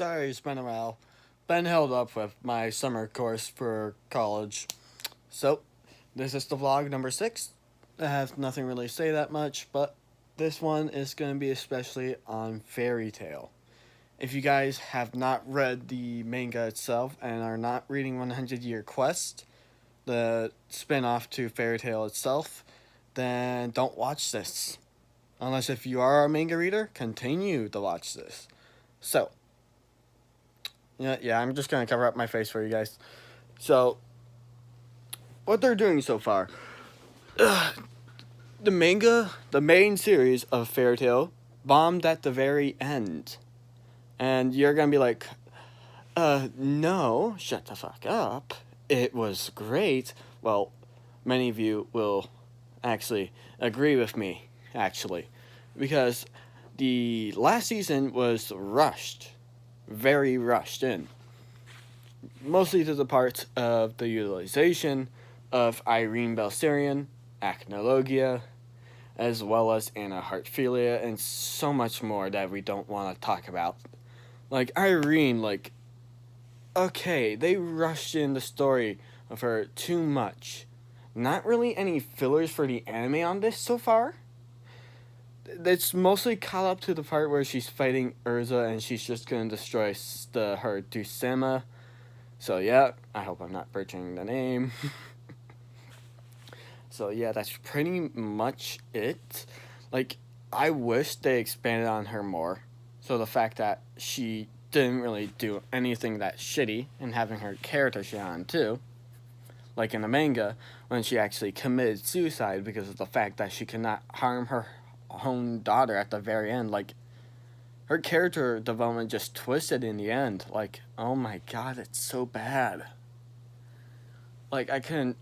Sorry, it's been a while. Been held up with my summer course for college. So, this is the vlog number 6. I have nothing really to say that much, but this one is going to be especially on Fairy Tail. If you guys have not read the manga itself and are not reading 100 Year Quest, the spin off to Fairy Tail itself, then don't watch this. Unless if you are a manga reader, continue to watch this. So, yeah, I'm just gonna cover up my face for you guys. So, what they're doing so far, the manga, the main series of Fairy Tail, bombed at the very end, and you're gonna be like, no, shut the fuck up. It was great. Well, many of you will actually agree with me, actually, because the last season was rushed, very rushed in. Mostly to the parts of the utilization of Irene Belsarian, Acnologia, as well as Anna Heartfilia, and so much more that we don't want to talk about. Like, Irene, okay, they rushed in the story of her too much. Not really any fillers for the anime on this so far. It's mostly caught up to the part where she's fighting Urza and she's just gonna destroy her Dusema. So yeah, I hope I'm not butchering the name. So yeah, that's pretty much it. Like, I wish they expanded on her more. So the fact that she didn't really do anything that shitty and having her character shit on too. Like in the manga, when she actually committed suicide because of the fact that she could not harm her own daughter at the very end. Like, her character development just twisted in the end. Like, oh my god, it's so bad. Like, I couldn't,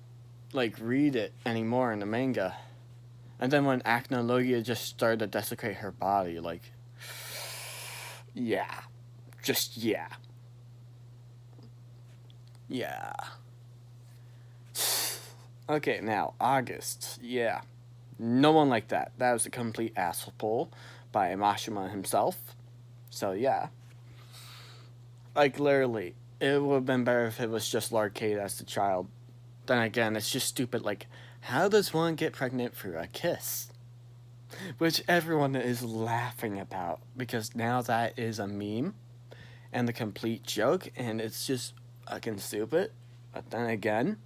read it anymore in the manga. And then when Acnologia just started to desecrate her body, yeah. Just, yeah. Yeah. Okay, now, August. Yeah. No one liked that. That was a complete asshole by Mashima himself. So, yeah. Like, literally, it would have been better if it was just Larcade as the child. Then again, it's just stupid. Like, how does one get pregnant through a kiss? Which everyone is laughing about, because now that is a meme and the complete joke, and it's just fucking stupid. But then again,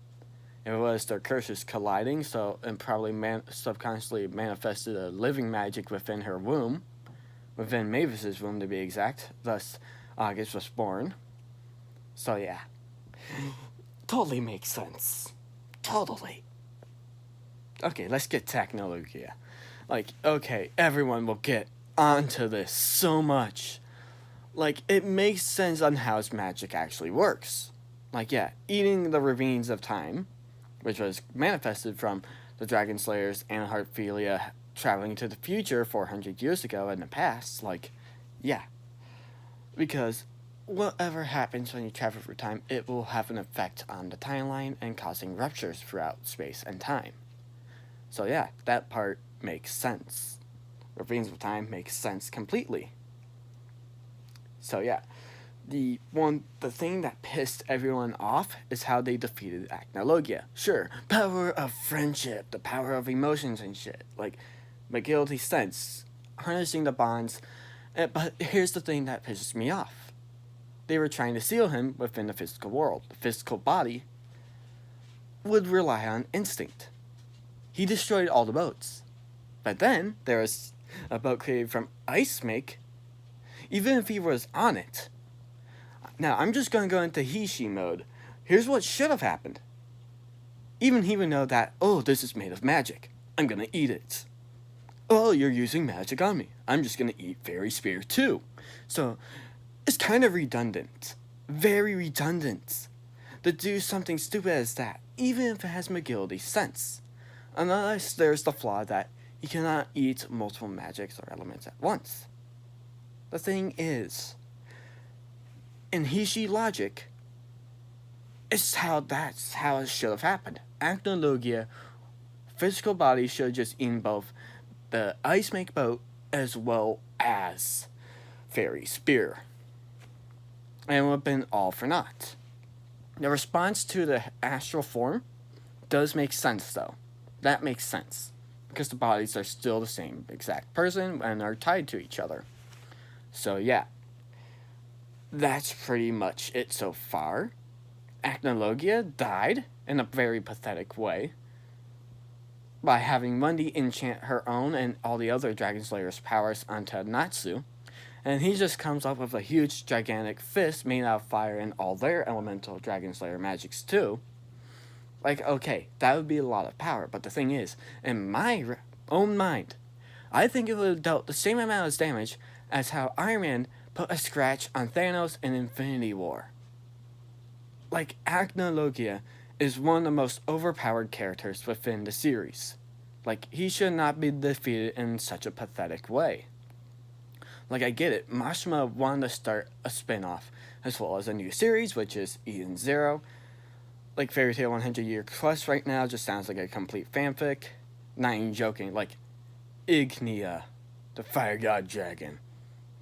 it was their curses colliding, so and probably subconsciously manifested a living magic within her womb, within Mavis's womb to be exact. Thus, August was born. So yeah, totally makes sense. Totally. Okay, let's get Technologia. Like, okay, everyone will get onto this so much. Like, it makes sense on how its magic actually works. Like, yeah, eating the ravines of time, which was manifested from the Dragon Slayers and Heartfilia traveling to the future 400 years ago in the past. Like, yeah. Because whatever happens when you travel through time, it will have an effect on the timeline and causing ruptures throughout space and time. So yeah, that part makes sense. Ravines of time makes sense completely. So yeah, the thing that pissed everyone off is how they defeated Acnologia. Sure, power of friendship, the power of emotions and shit. Like, McGilty sense, harnessing the bonds. But here's the thing that pisses me off. They were trying to seal him within the physical world. The physical body would rely on instinct. He destroyed all the boats. But then, there was a boat created from ice make, even if he was on it. Now, I'm just going to go into Hishi mode. Here's what should have happened. Even he would know that, oh, this is made of magic. I'm going to eat it. Oh, you're using magic on me. I'm just going to eat Fairy Spear too. So, it's kind of redundant. Very redundant. To do something stupid as that, even if it has McGildy's sense. Unless there's the flaw that he cannot eat multiple magics or elements at once. The thing is, in Hishi logic, that's how it should have happened. Acnologia, physical body should have just eaten both the ice make boat as well as Fairy Spear. and it would have been all for naught. The response to the astral form does make sense, though. That makes sense. Because the bodies are still the same exact person and are tied to each other. So, yeah. That's pretty much it so far. Acnologia died in a very pathetic way by having Mundi enchant her own and all the other Dragon Slayer's powers onto Natsu. And he just comes up with a huge, gigantic fist made out of fire and all their elemental Dragon Slayer magics too. Like, okay, that would be a lot of power, but the thing is, in my own mind, I think it would have dealt the same amount of damage as how Iron Man put a scratch on Thanos in Infinity War. Like, Acnologia is one of the most overpowered characters within the series. Like, he should not be defeated in such a pathetic way. Like, I get it, Mashima wanted to start a spin-off, as well as a new series, which is Eden Zero. Like, Fairy Tail 100 Year Quest right now just sounds like a complete fanfic. Not even joking, like, Ignia, the Fire God Dragon.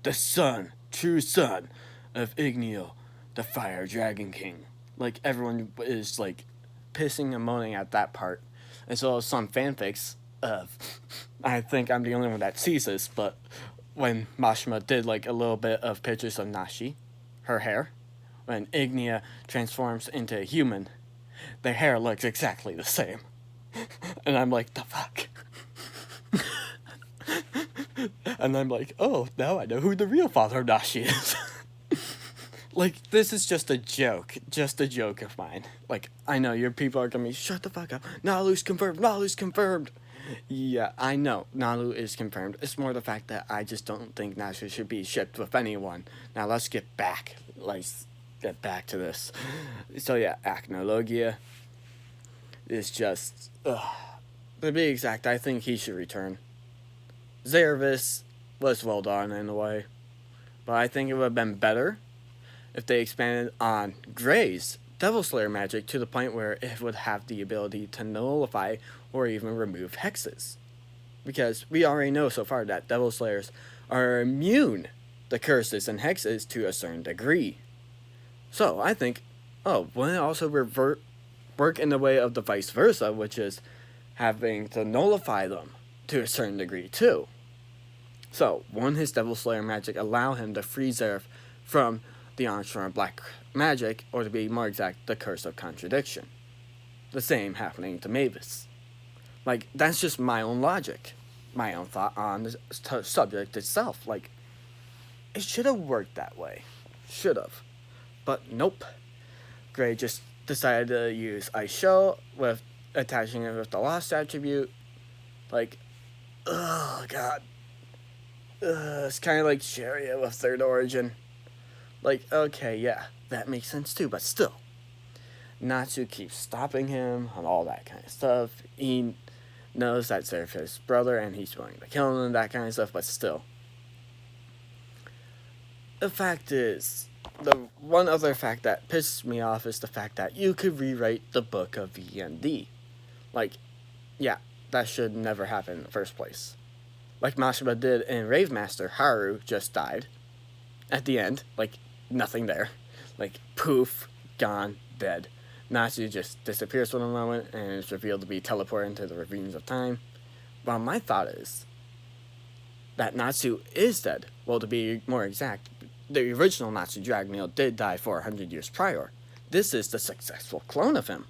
The son, true son, of Igneo, the Fire Dragon King. Like, everyone is, like, pissing and moaning at that part. As well as some fanfics of, I think I'm the only one that sees this, but when Mashima did, like, a little bit of pictures of Nashi, her hair, when Ignia transforms into a human, their hair looks exactly the same. And I'm like, the fuck? And I'm like, oh, now I know who the real father of Nashi is. Like, this is just a joke of mine. Like, I know your people are gonna be, shut the fuck up, Nalu's confirmed. Yeah, I know, Nalu is confirmed. It's more the fact that I just don't think Nashi should be shipped with anyone. Now, let's get back to this. So yeah, Acnologia is just, to be exact, I think he should return. Zervis was well done in a way, but I think it would have been better if they expanded on Gray's Devil Slayer magic to the point where it would have the ability to nullify or even remove hexes. Because we already know so far that Devil Slayers are immune to curses and hexes to a certain degree. So I think, wouldn't it also work in the way of the vice versa, which is having to nullify them to a certain degree too? So, wouldn't his Devil Slayer magic allow him to free Zeref from the onslaught of black magic, or to be more exact, the Curse of Contradiction? The same happening to Mavis. Like, that's just my own logic, my own thought on the subject itself. Like, it should have worked that way. Should have. But nope. Gray just decided to use Ice Shell with attaching it with the Lost attribute. Like, oh god. It's kind of like Chariot with Third Origin. Like, okay, yeah, that makes sense too, but still. Natsu keeps stopping him and all that kind of stuff. He knows that Zeref is his brother and he's willing to kill him and that kind of stuff, but still. The fact is, the one other fact that pisses me off is the fact that you could rewrite the book of VND. Like, yeah, that should never happen in the first place. Like Mashima did in Rave Master, Haru just died. At the end, like, nothing there. Like, poof, gone, dead. Natsu just disappears for a moment and is revealed to be teleported into the ravines of time. Well, my thought is that Natsu is dead. Well, to be more exact, the original Natsu Dragoneel did die 400 years prior. This is the successful clone of him.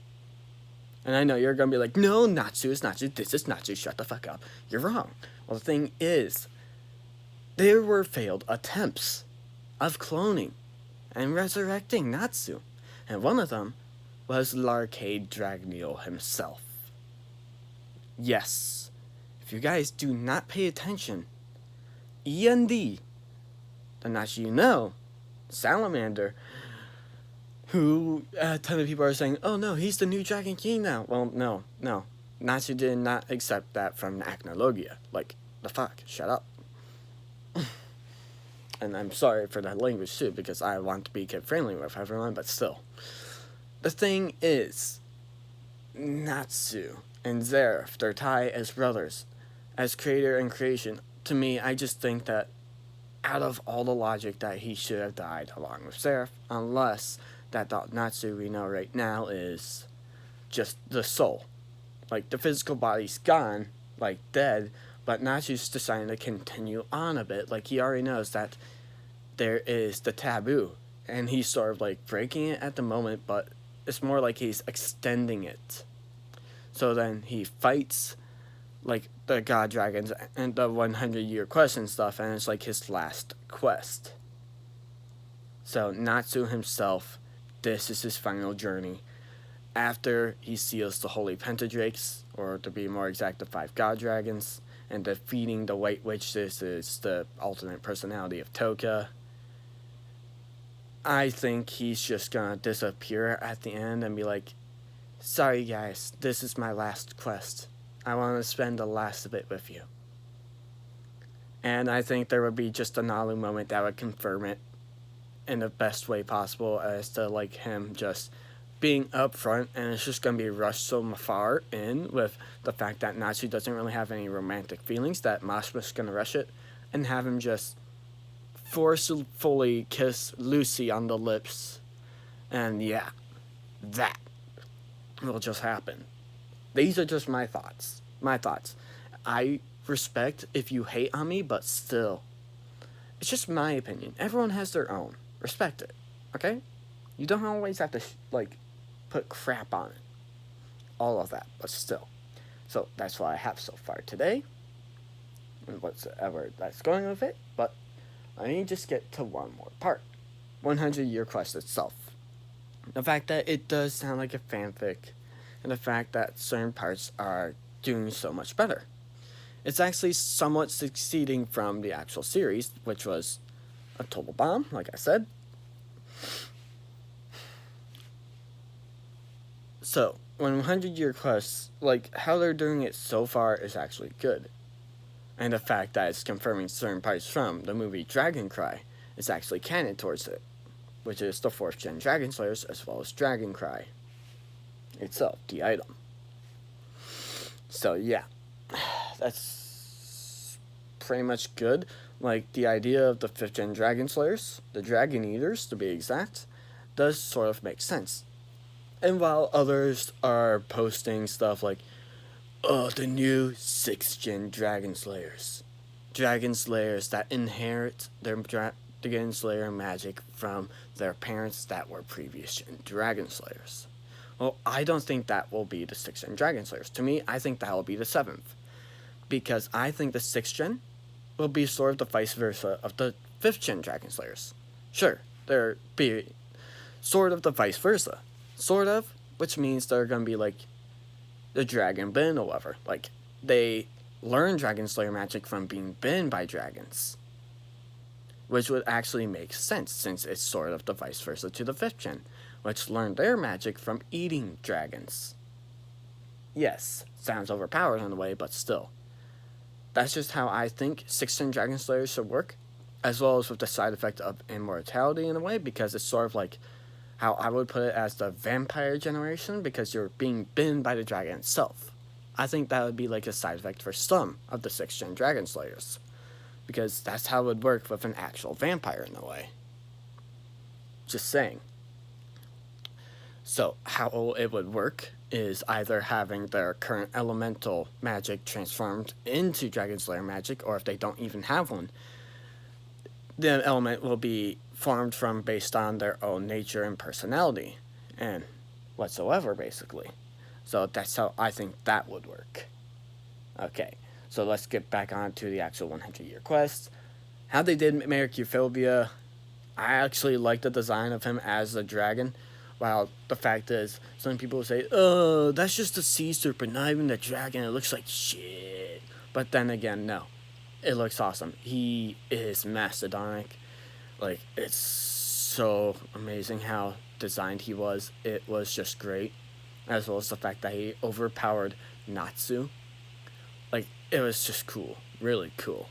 And I know you're going to be like, no, Natsu is Natsu, this is Natsu, shut the fuck up. You're wrong. Well, the thing is, there were failed attempts of cloning and resurrecting Natsu. And one of them was Larcade Dragoneel himself. Yes, if you guys do not pay attention, END, the Natsu you know, Salamander, who a ton of people are saying, oh no, he's the new Dragon King now. Well, no. Natsu did not accept that from Acnologia. Like, the fuck, shut up. And I'm sorry for that language too, because I want to be kid-friendly with everyone, but still. The thing is, Natsu and Zeref, their tie as brothers, as creator and creation, to me, I just think that out of all the logic that he should have died along with Seraph, unless that Natsu we know right now is just the soul. Like, the physical body's gone, like, dead, but Natsu's deciding to continue on a bit. Like, he already knows that there is the taboo, and he's sort of, like, breaking it at the moment, but it's more like he's extending it. So then he fights, like, the god dragons and the 100-year quest and stuff, and it's, like, his last quest. So Natsu himself, this is his final journey. After he seals the Holy Pentadrakes, or to be more exact, the 5 god dragons, and defeating the White Witch, this is the alternate personality of Toka. I think he's just gonna disappear at the end and be like, sorry guys, this is my last quest. I want to spend the last of it with you. And I think there would be just a Nalu moment that would confirm it in the best way possible, as to, like, him just being up front, and it's just going to be rushed so far in with the fact that Natsu doesn't really have any romantic feelings, that Mashima's going to rush it, and have him just forcefully kiss Lucy on the lips. And yeah, that will just happen. These are just my thoughts. I respect if you hate on me, but still, it's just my opinion. Everyone has their own. Respect it, okay? You don't always have to, put crap on it. All of that, but still. So that's what I have so far today. And whatever that's going with it. But let me just get to one more part. 100-year quest itself. The fact that it does sound like a fanfic, and the fact that certain parts are doing so much better. It's actually somewhat succeeding from the actual series, which was a total bomb, like I said. So, 100-year quests, how they're doing it so far is actually good. And the fact that it's confirming certain parts from the movie Dragon Cry is actually canon towards it, which is the 4th gen Dragon Slayers as well as Dragon Cry itself, the item. So yeah, that's pretty much good. Like, the idea of the 5th gen Dragon Slayers, the Dragon Eaters to be exact, does sort of make sense. And while others are posting stuff like, oh, the new 6th gen Dragon Slayers. Dragon Slayers that inherit their Dragon Slayer magic from their parents that were previous gen Dragon Slayers. Well, I don't think that will be the 6th gen Dragon Slayers. To me, I think that will be the 7th. Because I think the 6th gen will be sort of the vice versa of the 5th gen Dragon Slayers. Sure, they're be sort of the vice versa. Sort of, which means they're going to be like the Dragon Bin or whatever. Like, they learn Dragon Slayer magic from being bitten by dragons. Which would actually make sense, since it's sort of the vice versa to the 5th gen, which learned their magic from eating dragons. Yes, sounds overpowered in a way, but still. That's just how I think 6th gen Dragon Slayers should work, as well as with the side effect of immortality in a way, because it's sort of like how I would put it as the vampire generation, because you're being bitten by the dragon itself. I think that would be like a side effect for some of the 6th gen Dragon Slayers, because that's how it would work with an actual vampire in a way. Just saying. So, how it would work is either having their current elemental magic transformed into Dragon Slayer magic, or if they don't even have one, the element will be formed from based on their own nature and personality and whatsoever, basically. So that's how I think that would work. Okay, so let's get back on to the actual 100-year quest. How they did Mercuphobia, I actually like the design of him as a dragon. While the fact is, some people say, oh, that's just a sea serpent, not even a dragon, it looks like shit. But then again, no. It looks awesome. He is mastodonic. Like, it's so amazing how designed he was. It was just great. As well as the fact that he overpowered Natsu. Like, it was just cool. Really cool.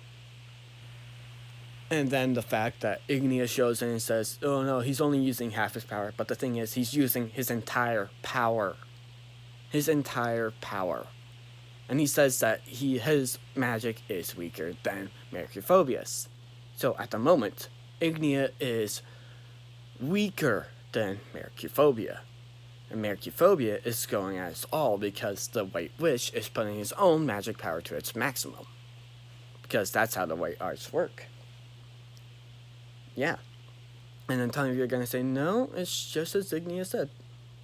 And then the fact that Ignia shows in and says, oh no, he's only using half his power. But the thing is, he's using his entire power. His entire power. And he says that his magic is weaker than Mercuphobia's. So at the moment, Ignia is weaker than Mercuphobia. And Mercuphobia is going at its all because the White Witch is putting his own magic power to its maximum. Because that's how the White Arts work. Yeah. And then some of you are going to say, no, it's just as Ignia said.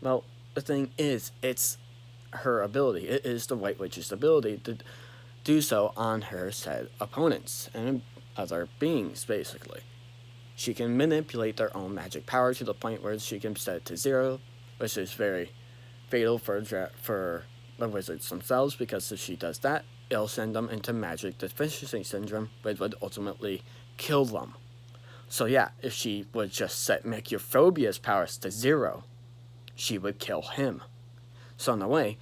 Well, the thing is, it's her ability. It is the White Witch's ability to do so on her said opponents and other beings, basically. She can manipulate their own magic power to the point where she can set it to 0, which is very fatal for the wizards themselves, because if she does that, it'll send them into magic deficiency syndrome, which would ultimately kill them. So yeah, if she would just set Mercuphobia's powers to 0, she would kill him. So in a way,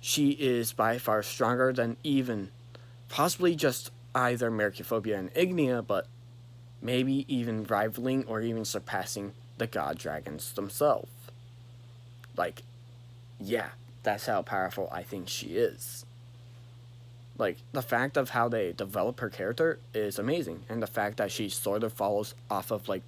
she is by far stronger than even possibly just either Mercuphobia and Ignia, but maybe even rivaling or even surpassing the god dragons themselves. Like, yeah, that's how powerful I think she is. Like, the fact of how they develop her character is amazing, and the fact that she sort of follows off of, like,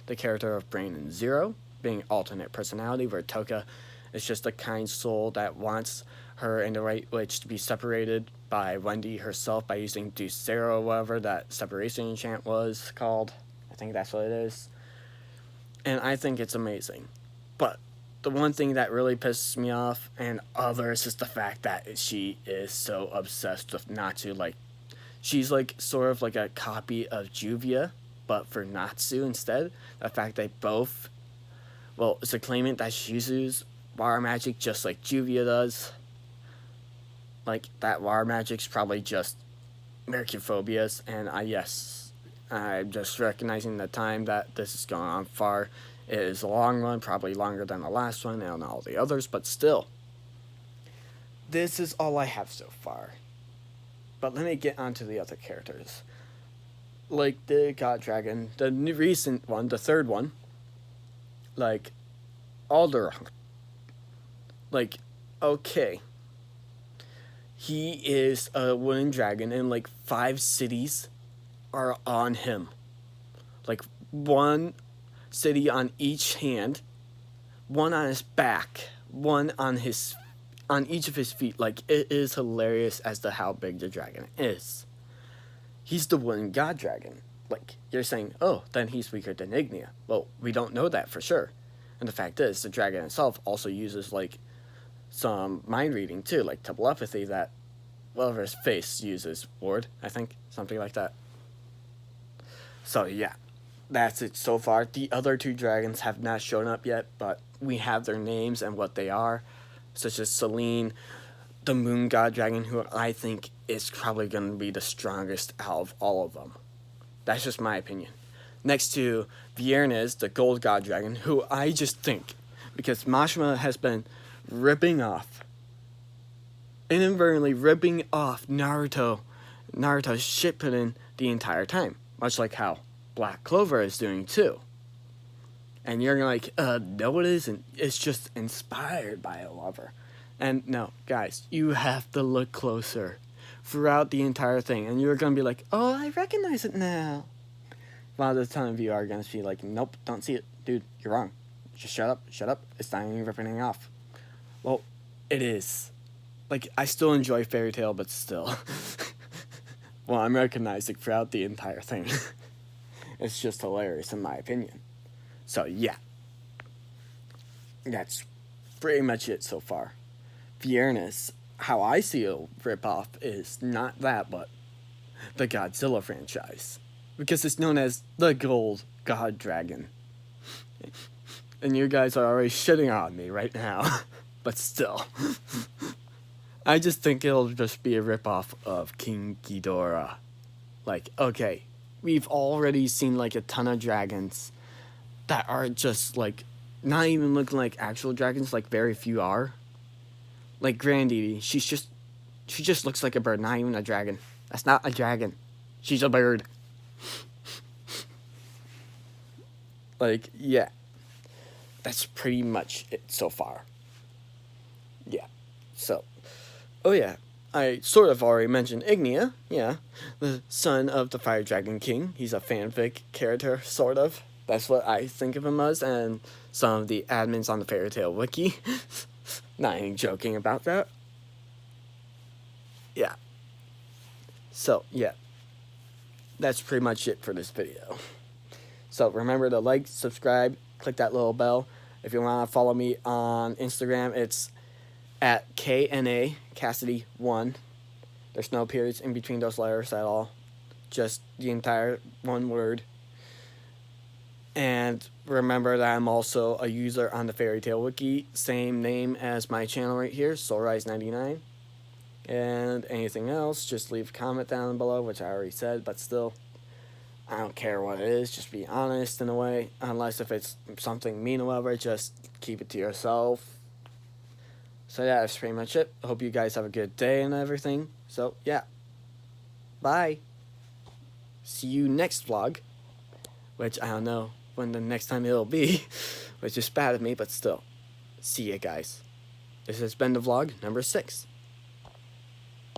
the character of Brain and Zero, being alternate personality, where Toka is just a kind soul that wants her and the White Witch to be separated by Wendy herself by using Ducero or whatever that separation enchant was called. I think that's what it is. And I think it's amazing. But the one thing that really pisses me off and others is the fact that she is so obsessed with Natsu. Like, she's like sort of like a copy of Juvia, but for Natsu instead. The fact they both, well, it's a claimant that she uses water magic just like Juvia does. Like, that water magic's probably just Mercuphobia's, and I'm just recognizing the time that this is going on far. It is a long one, probably longer than the last one and all the others, but still. This is all I have so far. But let me get on to the other characters. Like the God Dragon, the recent one, the third one, like Alderaan. Like, okay. He is a wooden dragon, and like 5 cities are on him. Like 1 city on each hand, 1 on his back, 1 on each of his feet. Like, it is hilarious as to how big the dragon is. He's the wooden god dragon. Like, you're saying, oh, then he's weaker than Ignia. Well, we don't know that for sure. And the fact is, the dragon itself also uses like some mind reading too, like telepathy that whatever his face uses. Ward, I think, something like that. So yeah, that's it so far. The other 2 dragons have not shown up yet, but we have their names and what they are, such as Selene, the moon god dragon, who I think is probably going to be the strongest out of all of them. That's just my opinion. Next to Viernes, the gold god dragon, who I just think, because Mashima has been ripping off, inadvertently ripping off Naruto's Shippuden the entire time, much like how Black Clover is doing too. And you're like, no it isn't, it's just inspired by a lover. And no, guys, you have to look closer throughout the entire thing, and you're gonna be like, oh, I recognize it now. While the ton of you are gonna be like, nope, don't see it. Dude, you're wrong. Just shut up, it's not even ripping off. Well, it is. Like, I still enjoy Fairy Tail, but still. Well, I'm recognizing throughout the entire thing. It's just hilarious, in my opinion. So, yeah. That's pretty much it so far. Viernes, how I see a ripoff is not that, but the Godzilla franchise. Because it's known as the Gold God Dragon. And you guys are already shitting on me right now. But still. I just think it'll just be a ripoff of King Ghidorah. Like, okay, we've already seen like a ton of dragons that are just like not even looking like actual dragons, like very few are. Like Granddaddy, she just looks like a bird, not even a dragon. That's not a dragon. She's a bird. Like, yeah. That's pretty much it so far. Yeah. So, oh yeah, I sort of already mentioned Ignia, yeah, the son of the Fire Dragon King. He's a fanfic character, sort of. That's what I think of him as, and some of the admins on the Fairy Tail Wiki. Not even joking about that. Yeah. So, yeah. That's pretty much it for this video. So, remember to like, subscribe, click that little bell. If you want to follow me on Instagram, it's at KNA Cassidy 1. There's no periods in between those letters at all. Just the entire one word. And remember that I'm also a user on the Fairy Tail Wiki. Same name as my channel right here, SoulRise99. And anything else, just leave a comment down below, which I already said, but still, I don't care what it is. Just be honest in a way. Unless if it's something mean or whatever, just keep it to yourself. So yeah, that's pretty much it. I hope you guys have a good day and everything. So yeah. Bye. See you next vlog. Which I don't know when the next time it'll be. Which is bad of me, but still. See ya, guys. This has been the vlog number 6.